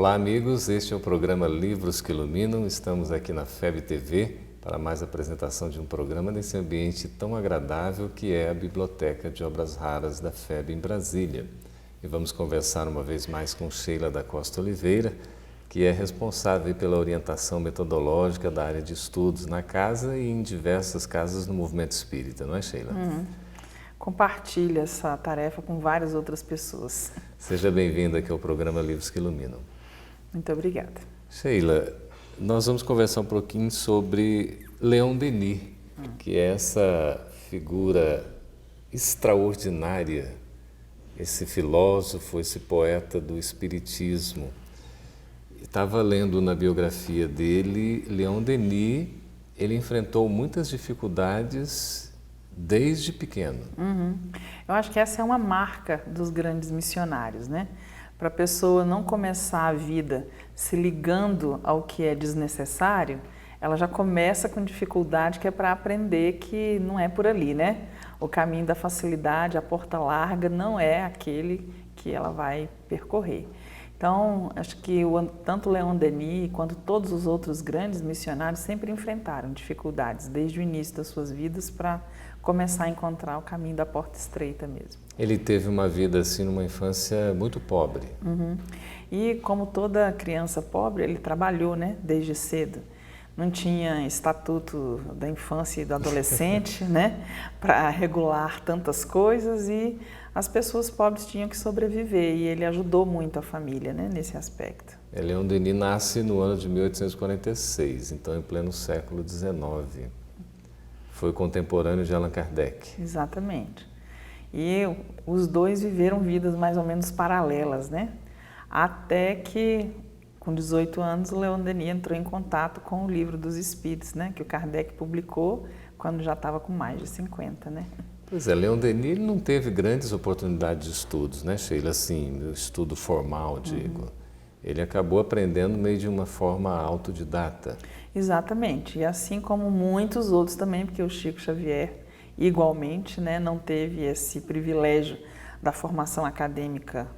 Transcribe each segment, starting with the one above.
Olá amigos, este é o programa Livros que Iluminam. Estamos aqui na FEB TV para mais apresentação de um programa nesse ambiente tão agradável que é a Biblioteca de Obras Raras da FEB em Brasília. E vamos conversar uma vez mais com Sheila da Costa Oliveira, que é responsável pela orientação metodológica da área de estudos na casa e em diversas casas no movimento espírita, não é, Sheila? Compartilha essa tarefa com várias outras pessoas. Seja bem-vinda aqui ao programa Livros que Iluminam. Muito obrigada. Sheila, nós vamos conversar um pouquinho sobre Leon Denis, que é essa figura extraordinária, esse filósofo, esse poeta do espiritismo. Estava lendo na biografia dele, Leon Denis, ele enfrentou muitas dificuldades desde pequeno. Eu acho que essa é uma marca dos grandes missionários, né? Para a pessoa não começar a vida se ligando ao que é desnecessário, ela já começa com dificuldade, que é para aprender que não é por ali, né? O caminho da facilidade, a porta larga, não é aquele que ela vai percorrer. Então, acho que tanto Leon Denis quanto todos os outros grandes missionários sempre enfrentaram dificuldades desde o início das suas vidas para começar a encontrar o caminho da porta estreita mesmo. Ele teve uma vida assim, numa infância muito pobre. E como toda criança pobre, ele trabalhou, né, desde cedo. Não tinha estatuto da infância e do adolescente, né, para regular tantas coisas, e as pessoas pobres tinham que sobreviver, e ele ajudou muito a família, né, nesse aspecto. Leon Denis nasce no ano de 1846, então em pleno século XIX. Foi contemporâneo de Allan Kardec. Exatamente. E os dois viveram vidas mais ou menos paralelas, né? Até que, com 18 anos, o Leon Denis entrou em contato com o Livro dos Espíritos, né? Que o Kardec publicou quando já estava com mais de 50, né? Pois é, Leon Denis não teve grandes oportunidades de estudos, né, Sheila? Assim, estudo formal, digo. Ele acabou aprendendo meio de uma forma autodidata. Exatamente, e assim como muitos outros também, porque o Chico Xavier, igualmente, né, não teve esse privilégio da formação acadêmica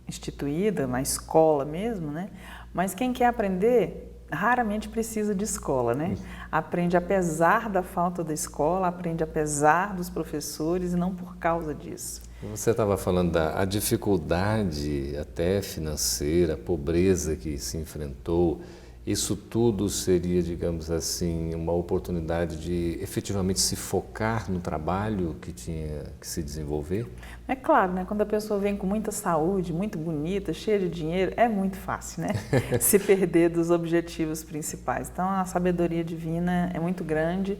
instituída, na escola mesmo, né? Mas quem quer aprender, raramente precisa de escola, né? Aprende apesar da falta da escola, aprende apesar dos professores e não por causa disso. Você estava falando da dificuldade até financeira, a pobreza que se enfrentou. Isso tudo seria, digamos assim, uma oportunidade de efetivamente se focar no trabalho que tinha que se desenvolver? É claro, né? Quando a pessoa vem com muita saúde, muito bonita, cheia de dinheiro, é muito fácil, né? Se perder dos objetivos principais. Então, a sabedoria divina é muito grande,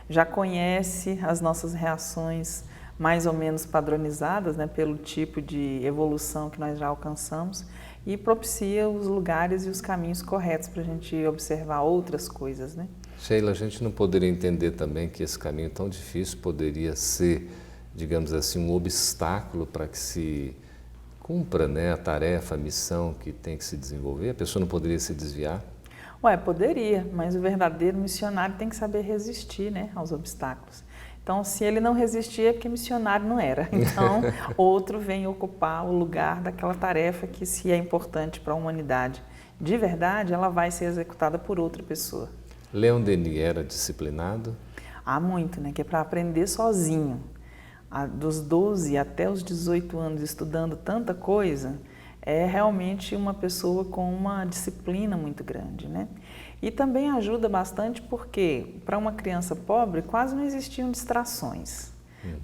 já conhece as nossas reações mais ou menos padronizadas, né? Pelo tipo de evolução que nós já alcançamos, e propicia os lugares e os caminhos corretos para a gente observar outras coisas, né? Sheila, a gente não poderia entender também que esse caminho tão difícil poderia ser, digamos assim, um obstáculo para que se cumpra, né, a tarefa, a missão que tem que se desenvolver? A pessoa não poderia se desviar? Ué, poderia, mas o verdadeiro missionário tem que saber resistir, né, aos obstáculos. Então, se ele não resistia, é porque missionário não era. Então, outro vem ocupar o lugar daquela tarefa que, se é importante para a humanidade de verdade, ela vai ser executada por outra pessoa. Leon Denis era disciplinado? Há muito, né? Que é para aprender sozinho. Dos 12 até os 18 anos, estudando tanta coisa, é realmente uma pessoa com uma disciplina muito grande, né? E também ajuda bastante porque, para uma criança pobre, quase não existiam distrações.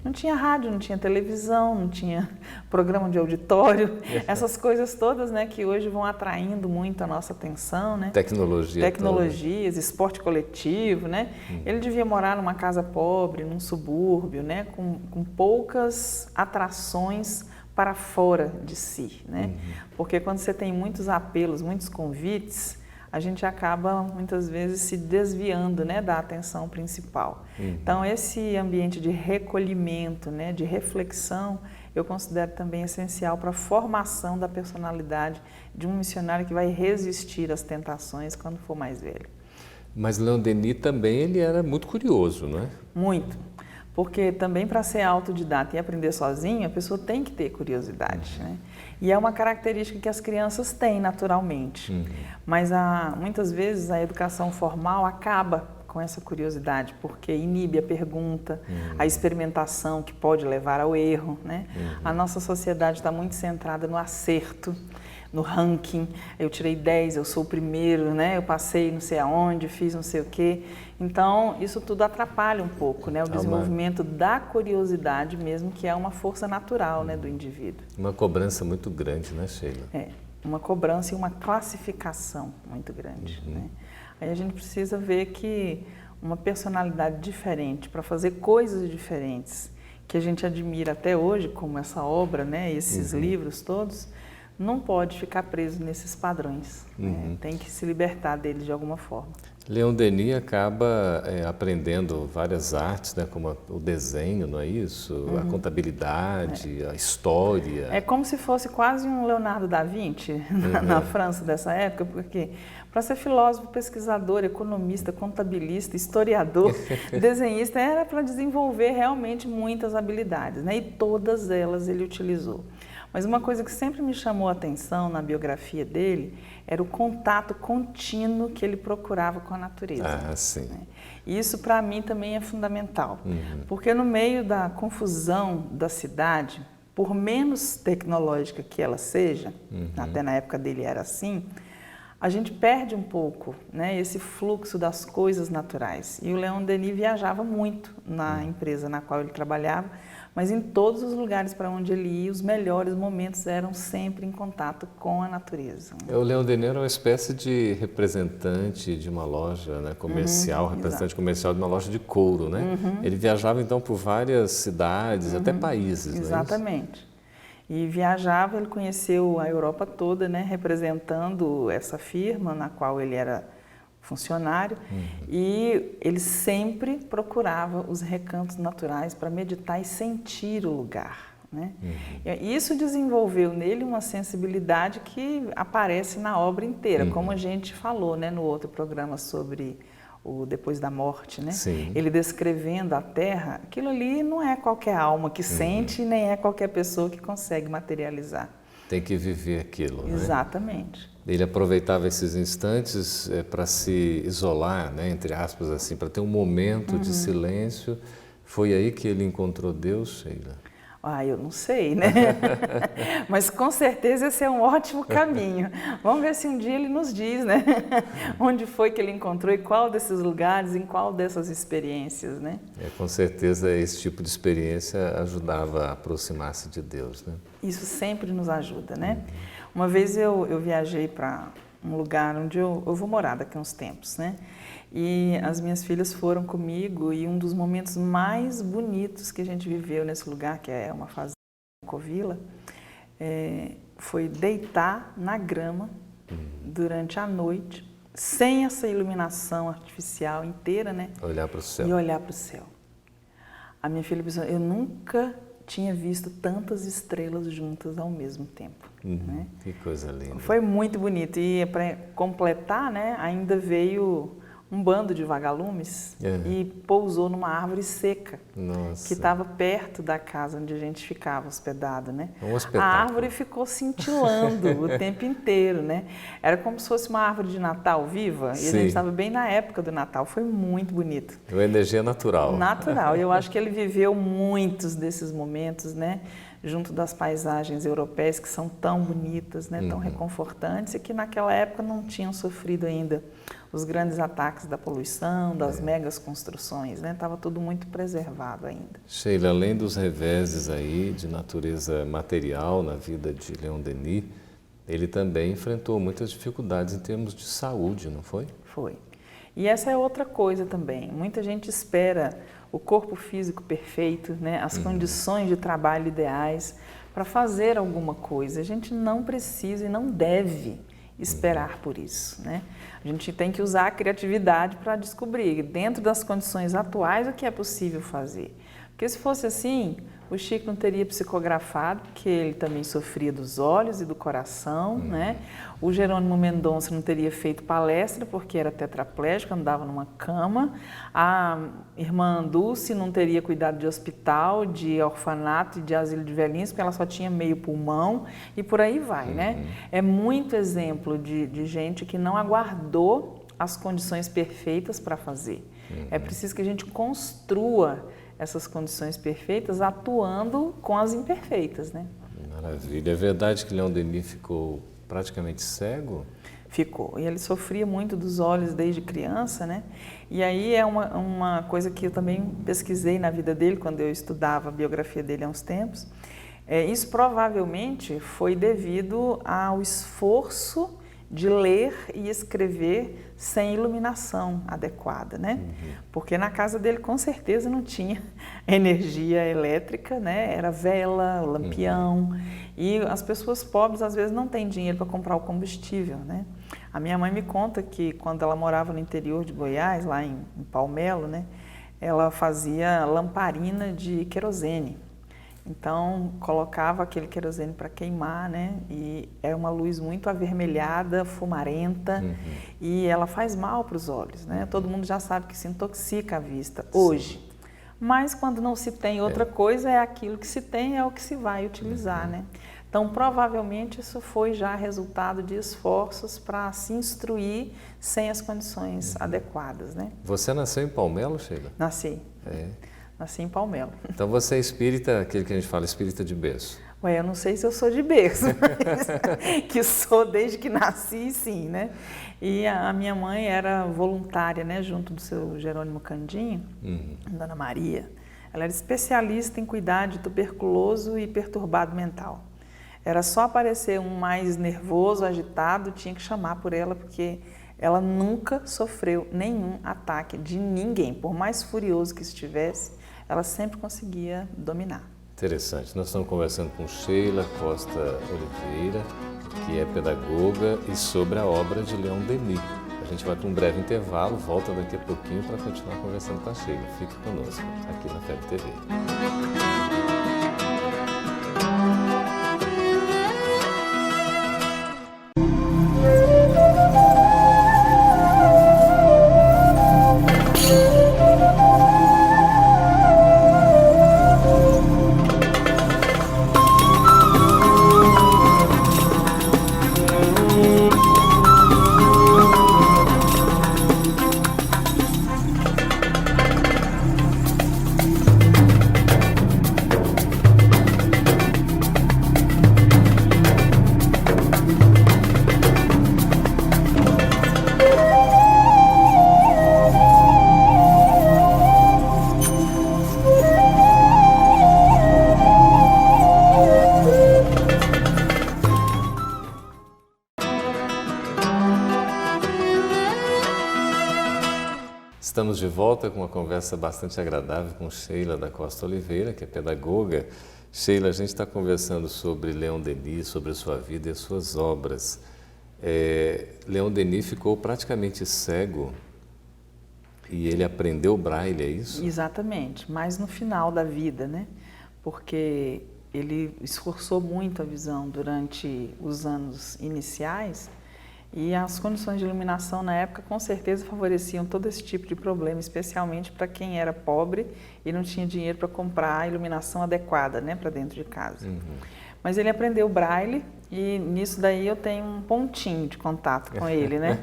Não tinha rádio, não tinha televisão, não tinha programa de auditório, essas coisas todas, né, que hoje vão atraindo muito a nossa atenção, né? Tecnologias, esporte coletivo, né? Ele devia morar numa casa pobre, num subúrbio, né, com poucas atrações para fora de si, né? Porque quando você tem muitos apelos, muitos convites, a gente acaba muitas vezes se desviando, né, da atenção principal. Então, esse ambiente de recolhimento, né, de reflexão, eu considero também essencial para a formação da personalidade de um missionário que vai resistir às tentações quando for mais velho. Mas Leon Denis também ele era muito curioso, não é? Muito. Porque também para ser autodidata e aprender sozinho, a pessoa tem que ter curiosidade, né? E é uma característica que as crianças têm naturalmente. Mas muitas vezes a educação formal acaba com essa curiosidade, porque inibe a pergunta, a experimentação que pode levar ao erro, né? A nossa sociedade está muito centrada no acerto, no ranking. Eu tirei 10, eu sou o primeiro, né? Eu passei não sei aonde, fiz não sei o quê. Então, isso tudo atrapalha um pouco, né? O desenvolvimento da curiosidade mesmo, que é uma força natural, né, do indivíduo. Uma cobrança muito grande, né, Sheila? É, uma cobrança e uma classificação muito grande, né? Aí a gente precisa ver que uma personalidade diferente, para fazer coisas diferentes, que a gente admira até hoje, como essa obra, né, esses livros todos, não pode ficar preso nesses padrões, né? Tem que se libertar deles de alguma forma. Leon Denis acaba aprendendo várias artes, né, como o desenho, não é isso? A contabilidade, a história. É como se fosse quase um Leonardo da Vinci na França dessa época, porque para ser filósofo, pesquisador, economista, contabilista, historiador, desenhista, era para desenvolver realmente muitas habilidades, né? E todas elas ele utilizou. Mas uma coisa que sempre me chamou a atenção na biografia dele era o contato contínuo que ele procurava com a natureza. Ah, sim. Né? E isso para mim também é fundamental, porque no meio da confusão da cidade, por menos tecnológica que ela seja, até na época dele era assim, a gente perde um pouco, né, esse fluxo das coisas naturais. E o Leon Denis viajava muito na empresa na qual ele trabalhava, mas em todos os lugares para onde ele ia, os melhores momentos eram sempre em contato com a natureza. O Leon Denis era uma espécie de representante de uma loja, né, comercial, representante comercial de uma loja de couro, né? Ele viajava então por várias cidades, até países, não é isso? Exatamente. E viajava, ele conheceu a Europa toda, né, representando essa firma na qual ele era funcionário, e ele sempre procurava os recantos naturais para meditar e sentir o lugar, né? E isso desenvolveu nele uma sensibilidade que aparece na obra inteira, como a gente falou, né, no outro programa sobre o Depois da Morte, né? Sim. Ele descrevendo a Terra, aquilo ali não é qualquer alma que sente, nem é qualquer pessoa que consegue materializar. Tem que viver aquilo, né? Exatamente. Ele aproveitava esses instantes para se isolar, né, entre aspas, assim, para ter um momento de silêncio. Foi aí que ele encontrou Deus, Sheila? Ah, eu não sei, né? Mas com certeza esse é um ótimo caminho. Vamos ver se um dia ele nos diz, né? Onde foi que ele encontrou e qual desses lugares, em qual dessas experiências, né? Com certeza esse tipo de experiência ajudava a aproximar-se de Deus, né? Isso sempre nos ajuda, né? Uma vez eu viajei para um lugar onde eu vou morar daqui a uns tempos, né? E as minhas filhas foram comigo e um dos momentos mais bonitos que a gente viveu nesse lugar, que é uma fazenda em Covila, foi deitar na grama durante a noite, sem essa iluminação artificial inteira, né? Olhar para o céu. E olhar para o céu. A minha filha pensou, eu nunca tinha visto tantas estrelas juntas ao mesmo tempo. Né? Que coisa linda. Foi muito bonito. E para completar, né, ainda veio um bando de vagalumes e pousou numa árvore seca. Nossa. Que estava perto da casa onde a gente ficava hospedado, né? Um espetáculo. A árvore ficou cintilando o tempo inteiro, né? Era como se fosse uma árvore de Natal viva. E a gente estava bem na época do Natal. Foi muito bonito. Uma energia natural. Natural. Eu acho que ele viveu muitos desses momentos, né? Junto das paisagens europeias que são tão bonitas, né? Tão reconfortantes e que naquela época não tinham sofrido ainda os grandes ataques da poluição, das megas construções, né? Estava tudo muito preservado ainda. Sheila, além dos reveses aí de natureza material na vida de Leon Denis, ele também enfrentou muitas dificuldades em termos de saúde, não foi? Foi. E essa é outra coisa também. Muita gente espera o corpo físico perfeito, né? As condições de trabalho ideais para fazer alguma coisa. A gente não precisa e não deve esperar por isso, né? A gente tem que usar a criatividade para descobrir, dentro das condições atuais, o que é possível fazer. Porque se fosse assim, O Chico não teria psicografado, porque ele também sofria dos olhos e do coração, né? O Jerônimo Mendonça não teria feito palestra, porque era tetraplégico, andava numa cama. A irmã Dulce não teria cuidado de hospital, de orfanato e de asilo de velhinhos, porque ela só tinha meio pulmão, e por aí vai, né? É muito exemplo de gente que não aguardou as condições perfeitas para fazer. É preciso que a gente construa essas condições perfeitas atuando com as imperfeitas, né? Maravilha. É verdade que Leon Denis ficou praticamente cego? Ficou. E ele sofria muito dos olhos desde criança, né? E aí é uma coisa que eu também pesquisei na vida dele, quando eu estudava a biografia dele há uns tempos. Isso provavelmente foi devido ao esforço de ler e escrever sem iluminação adequada, né? Porque na casa dele com certeza não tinha energia elétrica, né? Era vela, lampião, e as pessoas pobres às vezes não têm dinheiro para comprar o combustível, né? A minha mãe me conta que quando ela morava no interior de Goiás, lá em Palmelo, né? Ela fazia lamparina de querosene. Então, colocava aquele querosene para queimar, né? E é uma luz muito avermelhada, fumarenta, e ela faz mal para os olhos, né? Todo mundo já sabe que se intoxica a vista hoje. Sim. Mas quando não se tem outra coisa, é aquilo que se tem, é o que se vai utilizar, né? Então, provavelmente, isso foi já resultado de esforços para se instruir sem as condições adequadas, né? Você nasceu em Palmelo, Sheila? Nasci. Nasci em Palmelo. Então você é espírita, aquele que a gente fala, espírita de berço. Eu não sei se eu sou de berço, mas que sou desde que nasci, sim, né? E a minha mãe era voluntária, né, junto do seu Jerônimo Candinho, Dona Maria. Ela era especialista em cuidar de tuberculoso e perturbado mental. Era só aparecer um mais nervoso, agitado, tinha que chamar por ela, porque ela nunca sofreu nenhum ataque de ninguém, por mais furioso que estivesse, ela sempre conseguia dominar. Interessante. Nós estamos conversando com Sheila Costa Oliveira, que é pedagoga, e sobre a obra de Leon Denis. A gente vai para um breve intervalo, volta daqui a pouquinho para continuar conversando com a Sheila. Fique conosco aqui na FEB TV. Estamos de volta com uma conversa bastante agradável com Sheila da Costa Oliveira, que é pedagoga. Sheila, a gente está conversando sobre Leon Denis, sobre a sua vida e as suas obras. Leon Denis ficou praticamente cego e ele aprendeu Braille, é isso? Exatamente, mas no final da vida, né? Porque ele esforçou muito a visão durante os anos iniciais, e as condições de iluminação na época com certeza favoreciam todo esse tipo de problema, especialmente para quem era pobre e não tinha dinheiro para comprar a iluminação adequada, né, para dentro de casa. Mas ele aprendeu Braille e nisso daí eu tenho um pontinho de contato com ele, né?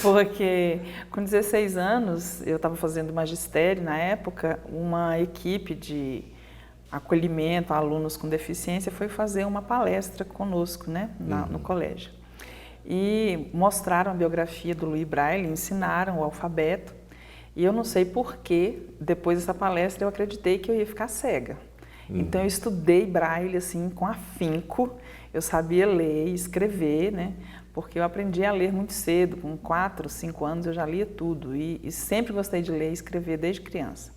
Porque com 16 anos eu estava fazendo magistério na época, uma equipe de acolhimento a alunos com deficiência foi fazer uma palestra conosco, né, no colégio. E mostraram a biografia do Louis Braille, ensinaram o alfabeto, e eu não sei porquê, depois dessa palestra eu acreditei que eu ia ficar cega. Então eu estudei Braille assim com afinco, eu sabia ler e escrever, né? Porque eu aprendi a ler muito cedo, com 4, 5 anos eu já lia tudo, e sempre gostei de ler e escrever desde criança.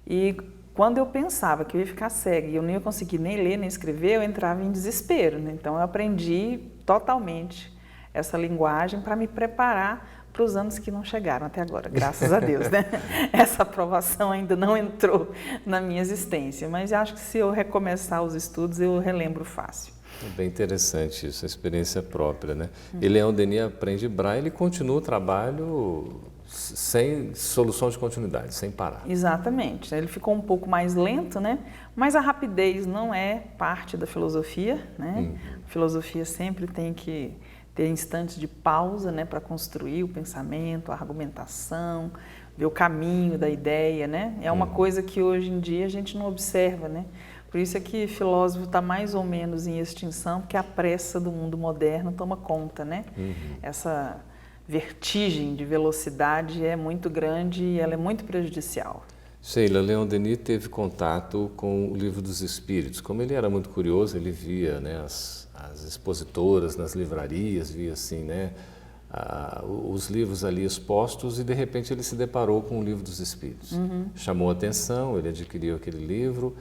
E quando eu pensava que eu ia ficar cega e eu não ia conseguir nem ler nem escrever, eu entrava em desespero, né? Então eu aprendi totalmente essa linguagem para me preparar para os anos que não chegaram até agora, graças a Deus, né? Essa aprovação ainda não entrou na minha existência, mas acho que se eu recomeçar os estudos, eu relembro fácil. É bem interessante isso, a experiência própria, né? E Leon Denis aprende Braille e continua o trabalho sem solução de continuidade, sem parar. Exatamente. Ele ficou um pouco mais lento, né? Mas a rapidez não é parte da filosofia, né? A filosofia sempre tem que ter instantes de pausa, né, para construir o pensamento, a argumentação, ver o caminho da ideia, né? É uma coisa que hoje em dia a gente não observa, né? Por isso é que filósofo está mais ou menos em extinção, porque a pressa do mundo moderno toma conta, né? Essa vertigem de velocidade é muito grande e ela é muito prejudicial. Sheila, Leon Denis teve contato com o Livro dos Espíritos. Como ele era muito curioso, ele via, né, as expositoras nas livrarias, via assim, né, os livros ali expostos e de repente ele se deparou com o Livro dos Espíritos. Chamou a atenção, ele adquiriu aquele livro,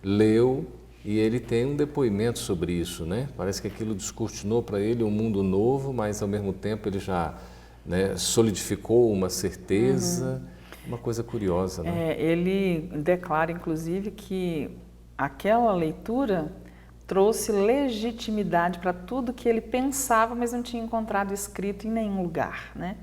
leu e ele tem um depoimento sobre isso, né? Parece que aquilo descortinou para ele um mundo novo, mas ao mesmo tempo ele já, né, solidificou uma certeza, uma coisa curiosa, né? Ele declara, inclusive, que aquela leitura trouxe legitimidade para tudo que ele pensava, mas não tinha encontrado escrito em nenhum lugar, né?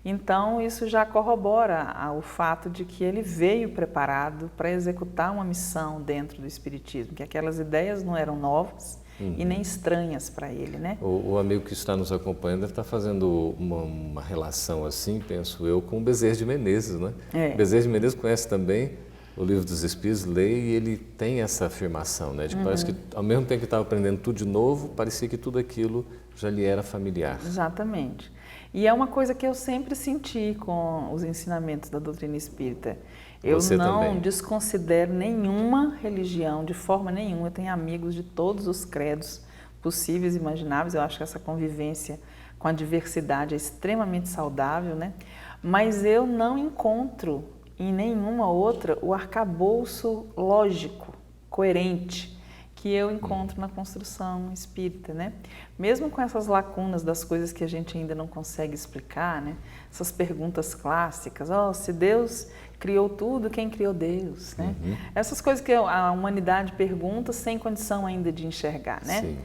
Então, isso já corrobora o fato de que ele veio preparado para executar uma missão dentro do Espiritismo, que aquelas ideias não eram novas e nem estranhas para ele, né? O amigo que está nos acompanhando deve estar fazendo uma relação assim, penso eu, com o Bezerra de Menezes, né? Bezerra de Menezes conhece também o Livro dos Espíritos, lê e ele tem essa afirmação, né? De que parece que ao mesmo tempo que estava aprendendo tudo de novo, parecia que tudo aquilo já lhe era familiar. Exatamente. E é uma coisa que eu sempre senti com os ensinamentos da doutrina espírita. Eu Você não também desconsidero nenhuma religião, de forma nenhuma. Eu tenho amigos de todos os credos possíveis e imagináveis. Eu acho que essa convivência com a diversidade é extremamente saudável, né? Mas eu não encontro em nenhuma outra o arcabouço lógico, coerente, que eu encontro na construção espírita, né? Mesmo com essas lacunas das coisas que a gente ainda não consegue explicar, né? Essas perguntas clássicas, se Deus criou tudo, quem criou Deus, né? Essas coisas que a humanidade pergunta sem condição ainda de enxergar, né? Sim.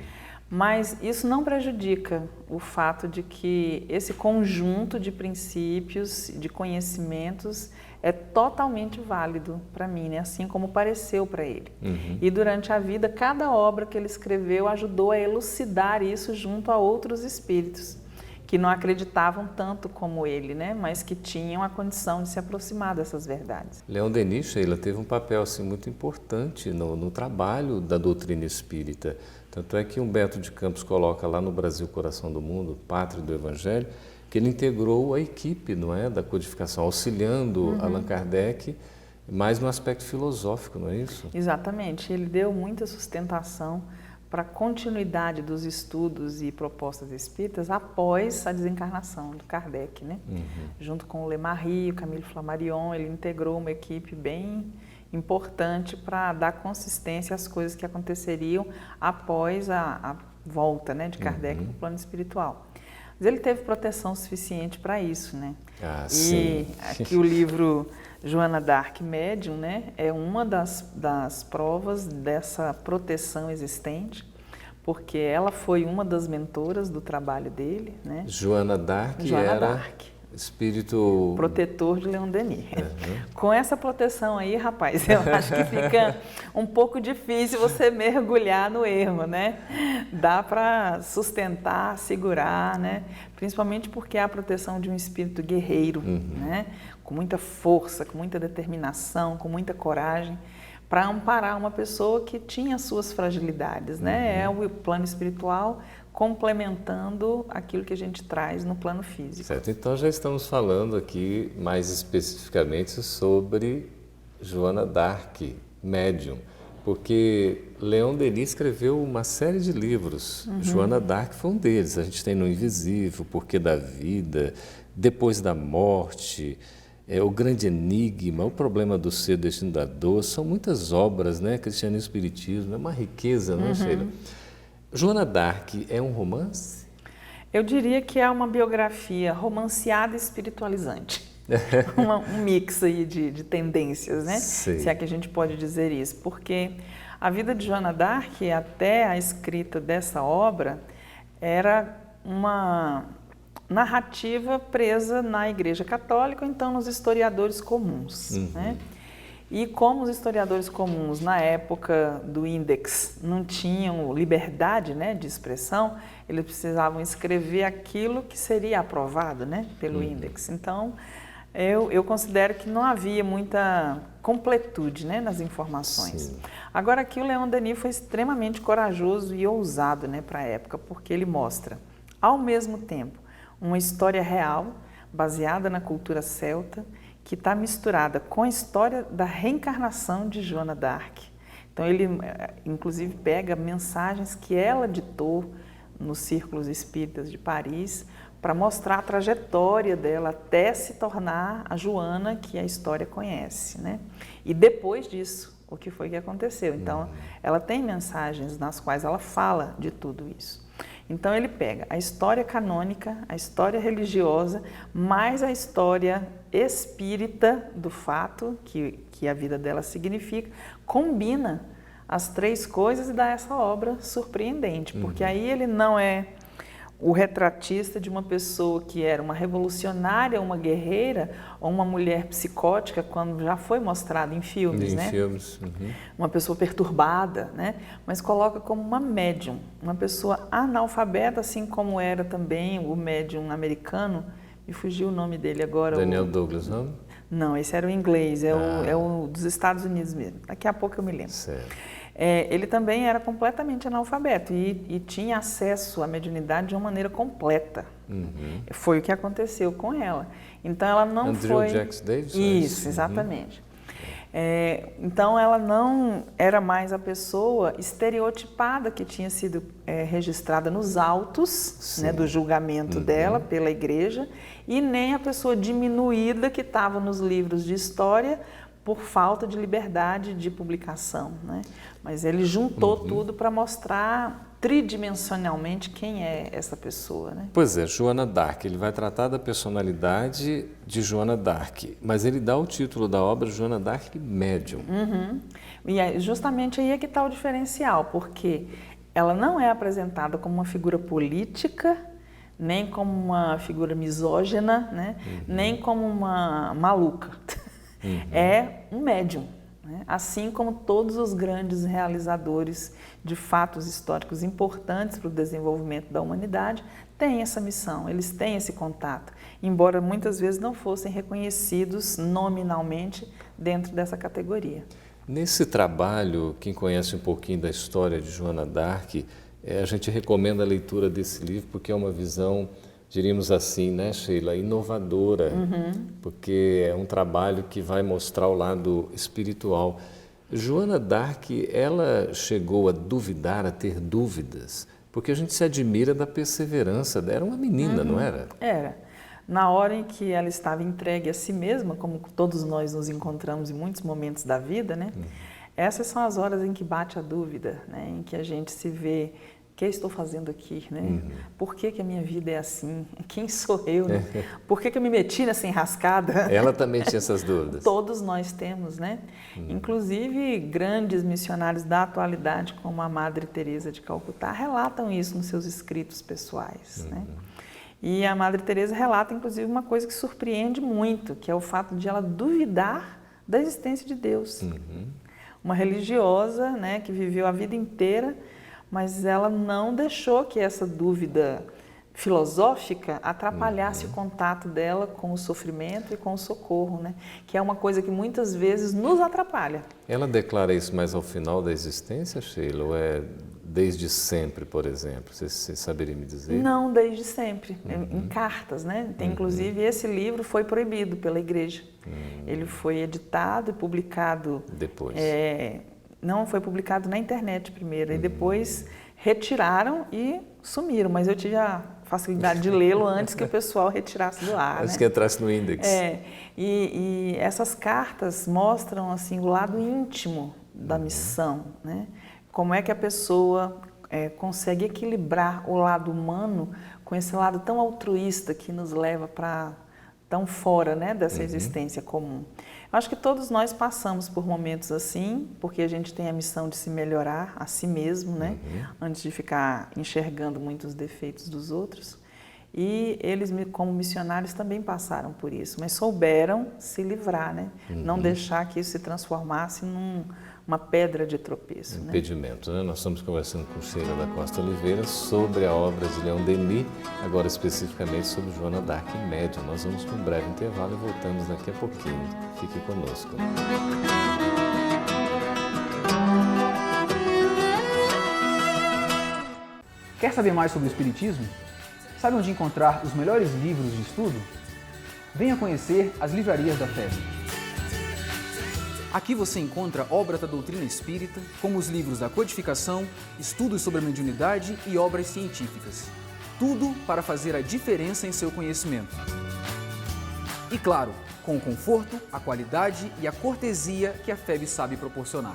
Mas isso não prejudica o fato de que esse conjunto de princípios, de conhecimentos, é totalmente válido para mim, né? Assim como pareceu para ele. E durante a vida, cada obra que ele escreveu ajudou a elucidar isso junto a outros espíritos que não acreditavam tanto como ele, né? Mas que tinham a condição de se aproximar dessas verdades. Leon Denis, Sheila, teve um papel assim, muito importante no trabalho da doutrina espírita. Tanto é que Humberto de Campos coloca lá no Brasil, Coração do Mundo, Pátria do Evangelho, que ele integrou a equipe, não é, da codificação, auxiliando Allan Kardec, mais no aspecto filosófico, não é isso? Exatamente. Ele deu muita sustentação para a continuidade dos estudos e propostas espíritas após a desencarnação do Kardec, né? Junto com o Lemarie, o Camille Flammarion, ele integrou uma equipe bem importante para dar consistência às coisas que aconteceriam após a volta, né, de Kardec no plano espiritual. Mas ele teve proteção suficiente para isso, né? Sim. E aqui o livro Joana d'Arc Médium, né, é uma das provas dessa proteção existente, porque ela foi uma das mentoras do trabalho dele, né? Joana d'Arc era espírito protetor de Leon Denis. Com essa proteção aí, rapaz, eu acho que fica um pouco difícil você mergulhar no erro, né? Dá para sustentar, segurar, né? Principalmente porque é a proteção de um espírito guerreiro, né? Com muita força, com muita determinação, com muita coragem, para amparar uma pessoa que tinha suas fragilidades, né? É o plano espiritual complementando aquilo que a gente traz no plano físico. Certo, então já estamos falando aqui mais especificamente sobre Joana d'Arc, médium, porque Leon Denis escreveu uma série de livros, Joana d'Arc foi um deles, a gente tem No Invisível, Porquê da Vida, Depois da Morte, O Grande Enigma, O Problema do Ser, o Destino da Dor, são muitas obras, né? Cristianismo e Espiritismo, é uma riqueza, não é, Sheila? Joana d'Arc é um romance? Eu diria que é uma biografia romanceada e espiritualizante. Um mix aí de tendências, né? Sei. Se é que a gente pode dizer isso. Porque a vida de Joana d'Arc, até a escrita dessa obra, era uma narrativa presa na Igreja Católica, ou então nos historiadores comuns, né? E como os historiadores comuns, na época do Index, não tinham liberdade, né, de expressão, eles precisavam escrever aquilo que seria aprovado, né, pelo Index. Então, eu considero que não havia muita completude, né, nas informações. Sim. Agora, aqui o Leon Denis foi extremamente corajoso e ousado, né, para a época, porque ele mostra, ao mesmo tempo, uma história real, baseada na cultura celta, que está misturada com a história da reencarnação de Joana d'Arc. Então ele, inclusive, pega mensagens que ela ditou nos círculos espíritas de Paris para mostrar a trajetória dela até se tornar a Joana que a história conhece, né? E depois disso, o que foi que aconteceu. Então, ela tem mensagens nas quais ela fala de tudo isso. Então ele pega a história canônica, a história religiosa, mais a história espírita do fato que a vida dela significa, combina as três coisas e dá essa obra surpreendente, porque aí ele não é o retratista de uma pessoa que era uma revolucionária, uma guerreira ou uma mulher psicótica, quando já foi mostrado em filmes, né? Filmes. Uma pessoa perturbada, né? Mas coloca como uma médium, uma pessoa analfabeta, assim como era também o médium americano, me fugiu o nome dele agora. Daniel Douglas, não? Não, esse era o inglês, é o dos Estados Unidos mesmo. Daqui a pouco eu me lembro. Certo. Ele também era completamente analfabeto e tinha acesso à mediunidade de uma maneira completa. Foi o que aconteceu com ela. Então ela não Andrew foi... Jackson Davis? Isso, exatamente. Então ela não era mais a pessoa estereotipada que tinha sido registrada nos autos, né, do julgamento dela pela igreja, e nem a pessoa diminuída que estava nos livros de história por falta de liberdade de publicação, né? Mas ele juntou tudo para mostrar tridimensionalmente quem é essa pessoa, né? Pois é, Joana d'Arc, ele vai tratar da personalidade de Joana d'Arc, mas ele dá o título da obra Joana d'Arc Médium. E justamente aí é que está o diferencial, porque ela não é apresentada como uma figura política, nem como uma figura misógina, né? Nem como uma maluca. É um médium, né? Assim como todos os grandes realizadores de fatos históricos importantes para o desenvolvimento da humanidade têm essa missão, eles têm esse contato, embora muitas vezes não fossem reconhecidos nominalmente dentro dessa categoria. Nesse trabalho, quem conhece um pouquinho da história de Joana d'Arc, a gente recomenda a leitura desse livro porque é uma visão, diríamos assim, né, Sheila, inovadora, porque é um trabalho que vai mostrar o lado espiritual. Joana d'Arc, ela chegou a duvidar, a ter dúvidas, porque a gente se admira da perseverança dela. Era uma menina, não era? Era. Na hora em que ela estava entregue a si mesma, como todos nós nos encontramos em muitos momentos da vida, né? Essas são as horas em que bate a dúvida, né? Em que a gente se vê, o que eu estou fazendo aqui, né? Por que a minha vida é assim? Quem sou eu, né? Por que eu me meti nessa enrascada? Ela também tinha essas dúvidas. Todos nós temos, né? Inclusive, grandes missionários da atualidade, como a Madre Teresa de Calcutá, relatam isso nos seus escritos pessoais, né? E a Madre Teresa relata, inclusive, uma coisa que surpreende muito, que é o fato de ela duvidar da existência de Deus. Uma religiosa, né, que viveu a vida inteira, mas ela não deixou que essa dúvida filosófica atrapalhasse o contato dela com o sofrimento e com o socorro, né? Que é uma coisa que muitas vezes nos atrapalha. Ela declara isso mais ao final da existência, Sheila, ou é desde sempre, por exemplo? Você saberia me dizer? Não, desde sempre, em cartas, né? Tem, inclusive, esse livro foi proibido pela igreja. Ele foi editado e publicado... Depois? Não, foi publicado na internet primeiro, e depois retiraram e sumiram, mas eu tive a facilidade de lê-lo antes que o pessoal retirasse do ar. Antes né? que entrasse no Index. E essas cartas mostram assim, o lado íntimo da missão, né? Como é que a pessoa consegue equilibrar o lado humano com esse lado tão altruísta que nos leva para tão fora, né, dessa existência comum. Eu acho que todos nós passamos por momentos assim, porque a gente tem a missão de se melhorar a si mesmo, né, antes de ficar enxergando muitos defeitos dos outros. E eles, como missionários, também passaram por isso, mas souberam se livrar, né? Não deixar que isso se transformasse numa pedra de tropeço. Impedimento, né? Nós estamos conversando com Sheila da Costa Oliveira sobre a obra de Leon Denis, agora especificamente sobre Joana d'Arc Médium. Nós vamos para um breve intervalo e voltamos daqui a pouquinho. Fique conosco. Quer saber mais sobre o Espiritismo? Sabe onde encontrar os melhores livros de estudo? Venha conhecer as livrarias da FEB. Aqui você encontra obras da doutrina espírita, como os livros da codificação, estudos sobre a mediunidade e obras científicas. Tudo para fazer a diferença em seu conhecimento. E claro, com o conforto, a qualidade e a cortesia que a FEB sabe proporcionar.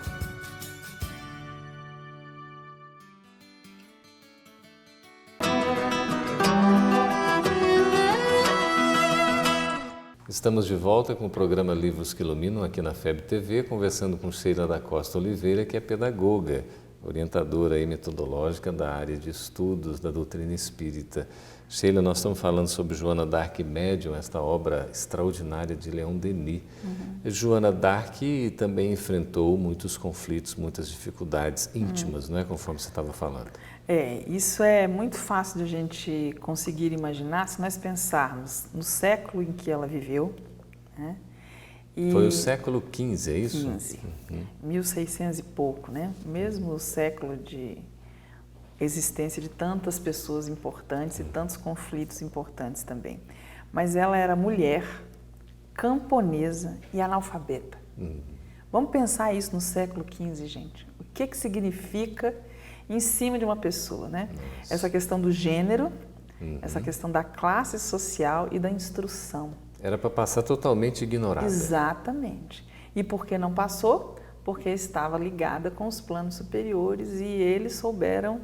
Estamos de volta com o programa Livros que Iluminam aqui na FEB TV, conversando com Sheila da Costa Oliveira, que é pedagoga, orientadora e metodológica da área de estudos da doutrina espírita. Sheila, nós estamos falando sobre Joana d'Arc Médium, esta obra extraordinária de Leon Denis. Joana d'Arc também enfrentou muitos conflitos, muitas dificuldades íntimas, não é? Conforme você estava falando. Isso é muito fácil de a gente conseguir imaginar se nós pensarmos no século em que ela viveu, né? Foi o século XV, é isso? 1600 e pouco, né? Mesmo o século de existência de tantas pessoas importantes e tantos conflitos importantes também. Mas ela era mulher, camponesa e analfabeta. Vamos pensar isso no século XV, gente. O que significa em cima de uma pessoa, né? Nossa. Essa questão do gênero, essa questão da classe social e da instrução. Era para passar totalmente ignorada. Exatamente. E por que não passou? Porque estava ligada com os planos superiores e eles souberam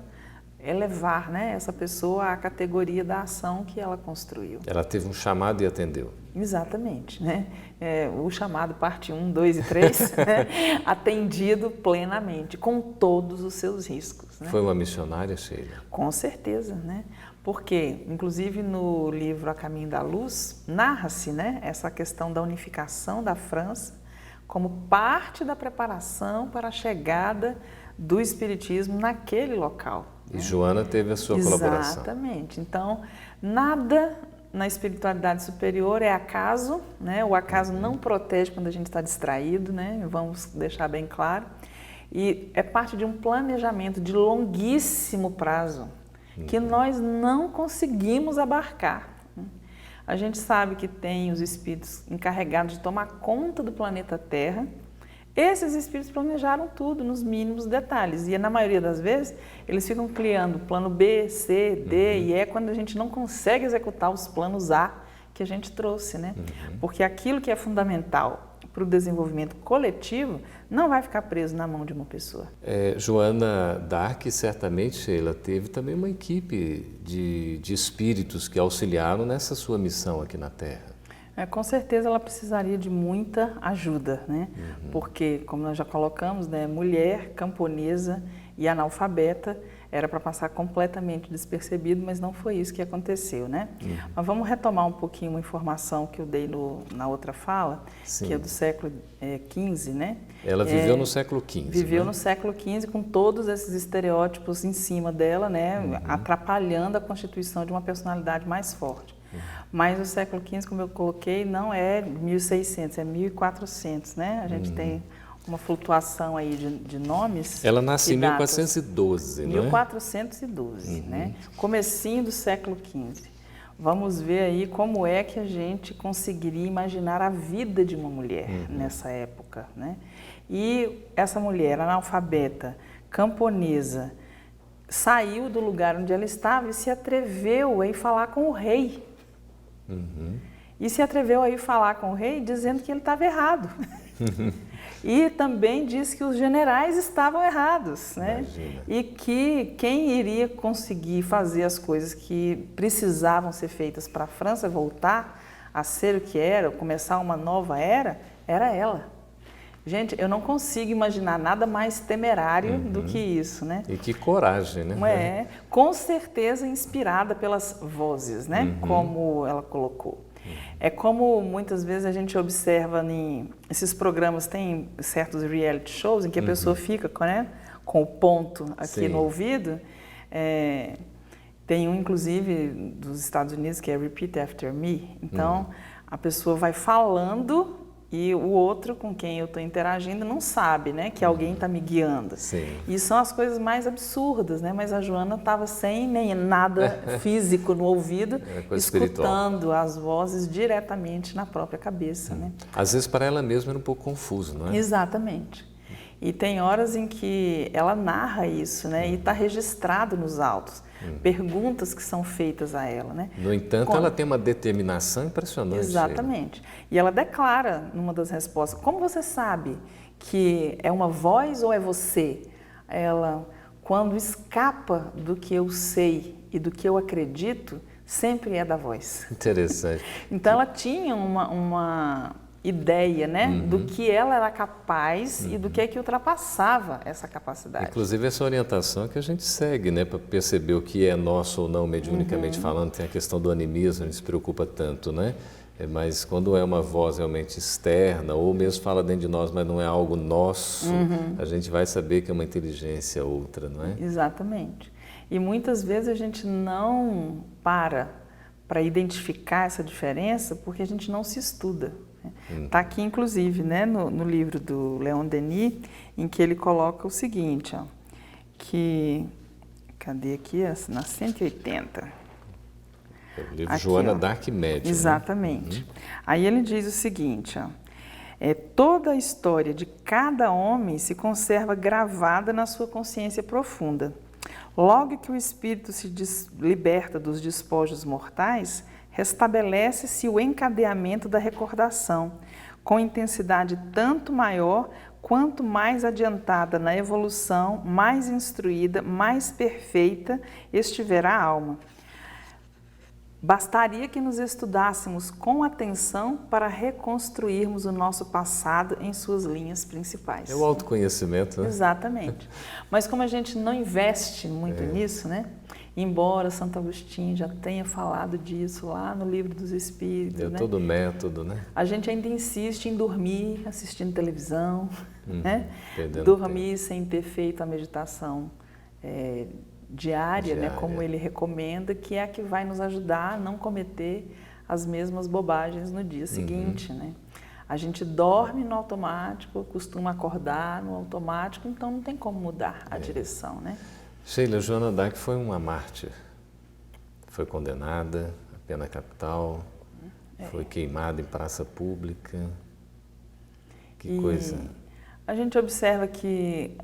elevar, né, essa pessoa à categoria da ação que ela construiu. Ela teve um chamado e atendeu. Exatamente, né? O chamado parte 1, 2 e 3, né? Atendido plenamente, com todos os seus riscos. Né? Foi uma missionária, Sheila? Com certeza, né? Porque, inclusive no livro A Caminho da Luz, narra-se, né, essa questão da unificação da França como parte da preparação para a chegada do Espiritismo naquele local. E Joana teve a sua colaboração. Exatamente. Então, nada na espiritualidade superior é acaso, né? O acaso não protege quando a gente está distraído, né? Vamos deixar bem claro. E é parte de um planejamento de longuíssimo prazo que nós não conseguimos abarcar. A gente sabe que tem os espíritos encarregados de tomar conta do planeta Terra. Esses espíritos planejaram tudo nos mínimos detalhes e na maioria das vezes eles ficam criando plano B, C, D e E quando a gente não consegue executar os planos A que a gente trouxe, né? Porque aquilo que é fundamental para o desenvolvimento coletivo não vai ficar preso na mão de uma pessoa. Joana d'Arc, certamente, Sheila, teve também uma equipe de espíritos que auxiliaram nessa sua missão aqui na Terra. Com certeza ela precisaria de muita ajuda, né? Porque, como nós já colocamos, né, mulher, camponesa e analfabeta era para passar completamente despercebido, mas não foi isso que aconteceu, né? Mas vamos retomar um pouquinho uma informação que eu dei na outra fala, Sim. que é do século XV, né? Ela viveu no século XV. Viveu, né? No né? século XV com todos esses estereótipos em cima dela, né? Atrapalhando a constituição de uma personalidade mais forte. Mas o século XV, como eu coloquei, não é 1600, é 1400, né? A gente tem uma flutuação aí de nomes. Ela nasce em datas. 1412, não é? 1412, né? Comecinho do século XV. Vamos ver aí como é que a gente conseguiria imaginar a vida de uma mulher nessa época, né? E essa mulher analfabeta, camponesa, saiu do lugar onde ela estava e se atreveu a ir falar com o rei. E se atreveu a ir falar com o rei dizendo que ele estava errado. E também diz que os generais estavam errados, né? Imagina. E que quem iria conseguir fazer as coisas que precisavam ser feitas para a França voltar a ser o que era, começar uma nova era ela. Gente, eu não consigo imaginar nada mais temerário do que isso, né? E que coragem, né? Com certeza inspirada pelas vozes, né? Como ela colocou. É como muitas vezes a gente observa esses programas, tem certos reality shows em que a pessoa fica com o ponto aqui no ouvido. Tem um, inclusive, dos Estados Unidos que é Repeat After Me. Então, a pessoa vai falando e o outro com quem eu estou interagindo não sabe, né, que alguém está me guiando. Sim. E são as coisas mais absurdas, né? Mas a Joana estava sem nem nada físico no ouvido, escutando as vozes diretamente na própria cabeça, né? Às vezes para ela mesma era um pouco confuso, não é? Exatamente. E tem horas em que ela narra isso, né? E está registrado nos autos. Perguntas que são feitas a ela, né? No entanto, ela tem uma determinação impressionante. Exatamente. E ela declara numa das respostas: como você sabe que é uma voz ou é você? Ela, quando escapa do que eu sei e do que eu acredito, sempre é da voz. Interessante. Então ela tinha uma ideia, né, do que ela era capaz e do que é que ultrapassava essa capacidade. Inclusive essa orientação que a gente segue, né, para perceber o que é nosso ou não, mediunicamente falando. Tem a questão do animismo, a gente se preocupa tanto, né? Mas quando é uma voz realmente externa, ou mesmo fala dentro de nós, mas não é algo nosso, a gente vai saber que é uma inteligência outra, não é? Exatamente. E muitas vezes a gente não para identificar essa diferença porque a gente não se estuda. Está aqui, inclusive, né, no livro do Leon Denis, em que ele coloca o seguinte, ó, que... Cadê aqui? Na 180. O livro Aqui, Joana ó. Dark Médium. Exatamente. Aí ele diz o seguinte, ó, toda a história de cada homem se conserva gravada na sua consciência profunda. Logo que o espírito se liberta dos despojos mortais, restabelece-se o encadeamento da recordação, com intensidade tanto maior quanto mais adiantada na evolução, mais instruída, mais perfeita estiver a alma. Bastaria que nos estudássemos com atenção para reconstruirmos o nosso passado em suas linhas principais. É o autoconhecimento, né? Exatamente. Mas como a gente não investe muito nisso, né? Embora Santo Agostinho já tenha falado disso lá no Livro dos Espíritos, É né? todo método, né? A gente ainda insiste em dormir assistindo televisão, né? Perdendo Dormir sem ter feito a meditação diária, né? Como ele recomenda, que é a que vai nos ajudar a não cometer as mesmas bobagens no dia seguinte, né? A gente dorme no automático, costuma acordar no automático, então não tem como mudar a direção, né? Sheila, Joana Dark foi uma mártir. Foi condenada à pena capital, foi queimada em praça pública. Que coisa. A gente observa que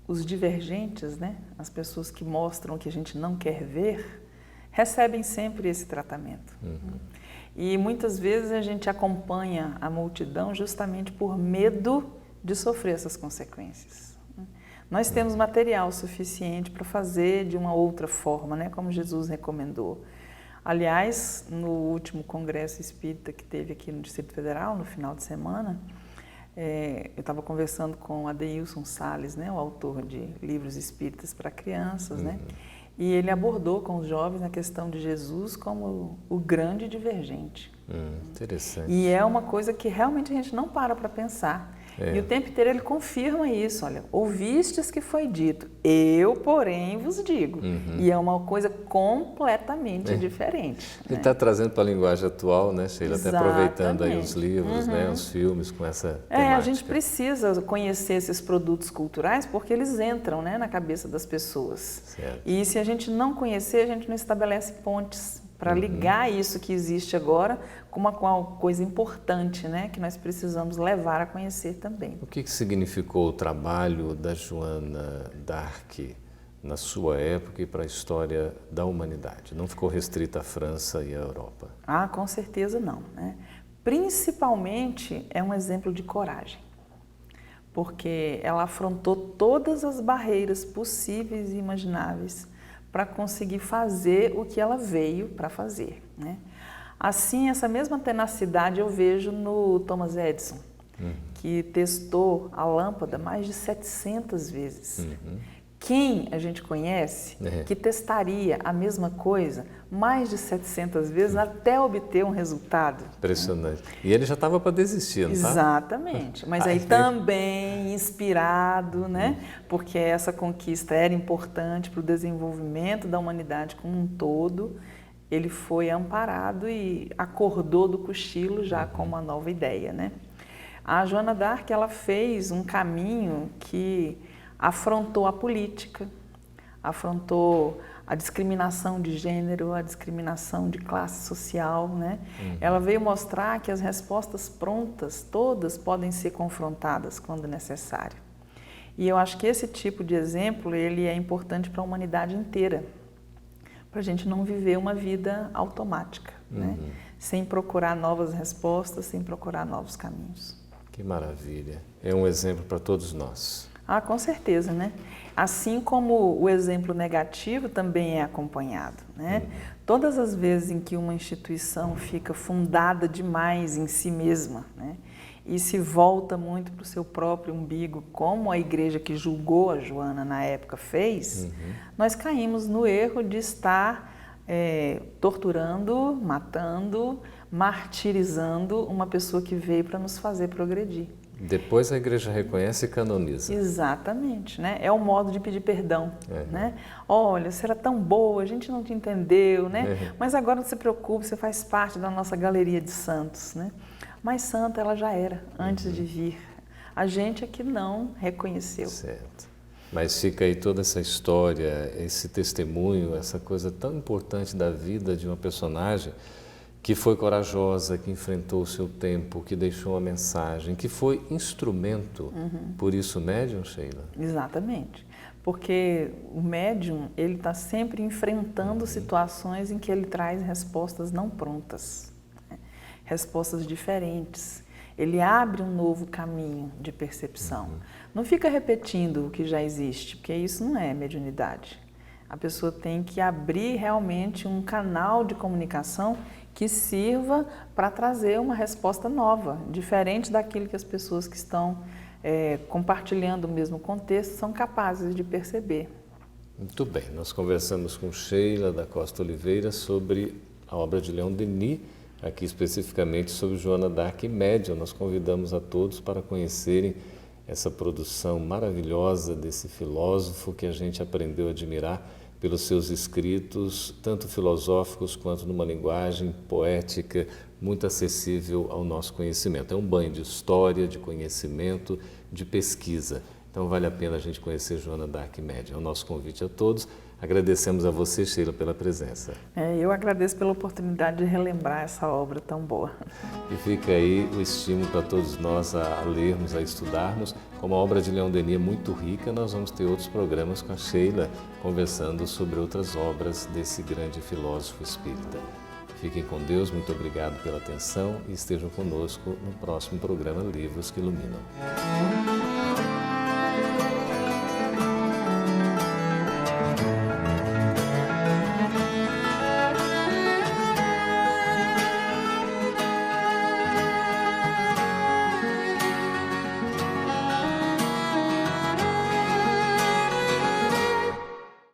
os divergentes, né, as pessoas que mostram o que a gente não quer ver, recebem sempre esse tratamento. E muitas vezes a gente acompanha a multidão justamente por medo de sofrer essas consequências. Nós temos material suficiente para fazer de uma outra forma, né, como Jesus recomendou. Aliás, no último congresso espírita que teve aqui no Distrito Federal, no final de semana, eu estava conversando com Adeilson Salles, né, o autor de livros espíritas para crianças, né, e ele abordou com os jovens a questão de Jesus como o grande divergente. Interessante. E é uma coisa que realmente a gente não para pensar. E o tempo inteiro ele confirma isso, olha, ouvistes que foi dito, eu, porém, vos digo. E é uma coisa completamente diferente. Ele está trazendo para a linguagem atual, né, Sheila? Até aproveitando aí os livros, né, os filmes com essa temática. A gente precisa conhecer esses produtos culturais porque eles entram, né, na cabeça das pessoas. Certo. E se a gente não conhecer, a gente não estabelece pontes para ligar isso que existe agora com uma coisa importante, né, que nós precisamos levar a conhecer também. O que significou o trabalho da Joana Dark na sua época e para a história da humanidade? Não ficou restrita à França e à Europa? Ah, com certeza não, né? Principalmente é um exemplo de coragem. porque ela afrontou todas as barreiras possíveis e imagináveis para conseguir fazer o que ela veio para fazer, né? Assim, essa mesma tenacidade eu vejo no Thomas Edison, que testou a lâmpada mais de 700 vezes. Quem a gente conhece que testaria a mesma coisa mais de 700 vezes até obter um resultado? Impressionante. E ele já estava para desistir, não tá? Exatamente. Mas aí também inspirado, né? Porque essa conquista era importante para o desenvolvimento da humanidade como um todo. Ele foi amparado e acordou do cochilo já com uma nova ideia, né? A Joana d'Arc, ela fez um caminho que afrontou a política, afrontou a discriminação de gênero, a discriminação de classe social, né? Ela veio mostrar que as respostas prontas, todas, podem ser confrontadas quando necessário. E eu acho que esse tipo de exemplo, ele é importante para a humanidade inteira, para a gente não viver uma vida automática, né? Sem procurar novas respostas, sem procurar novos caminhos. Que maravilha. É um exemplo para todos nós. Ah, com certeza, né? Assim como o exemplo negativo também é acompanhado, né? Todas as vezes em que uma instituição fica fundada demais em si mesma, né? E se volta muito para o seu próprio umbigo, como a igreja que julgou a Joana na época fez, nós caímos no erro de estar torturando, matando, martirizando uma pessoa que veio para nos fazer progredir. Depois a igreja reconhece e canoniza. Exatamente, né? É o modo de pedir perdão, né? Olha, você era tão boa, a gente não te entendeu, né? Mas agora não se preocupe, você faz parte da nossa galeria de santos, né? Mas santa ela já era, antes de vir. A gente é que não reconheceu. Certo. Mas fica aí toda essa história, esse testemunho, essa coisa tão importante da vida de uma personagem que foi corajosa, que enfrentou o seu tempo, que deixou uma mensagem, que foi instrumento, por isso médium, Sheila? Exatamente, porque o médium, ele está sempre enfrentando situações em que ele traz respostas não prontas, né? Respostas diferentes. Ele abre um novo caminho de percepção. Não fica repetindo o que já existe, porque isso não é mediunidade. A pessoa tem que abrir realmente um canal de comunicação que sirva para trazer uma resposta nova, diferente daquilo que as pessoas que estão compartilhando o mesmo contexto são capazes de perceber. Muito bem, nós conversamos com Sheila da Costa Oliveira sobre a obra de Leon Denis, aqui especificamente sobre Joana d'Arc médium. Nós convidamos a todos para conhecerem essa produção maravilhosa desse filósofo que a gente aprendeu a admirar pelos seus escritos, tanto filosóficos quanto numa linguagem poética muito acessível ao nosso conhecimento. É um banho de história, de conhecimento, de pesquisa. Então vale a pena a gente conhecer Joana d'Arc médium. É o nosso convite a todos. Agradecemos a você, Sheila, pela presença. Eu agradeço pela oportunidade de relembrar essa obra tão boa. E fica aí o estímulo para todos nós a lermos, a estudarmos. Como a obra de Leon Denis é muito rica, nós vamos ter outros programas com a Sheila, conversando sobre outras obras desse grande filósofo espírita. Fiquem com Deus, muito obrigado pela atenção e estejam conosco no próximo programa Livros que Iluminam.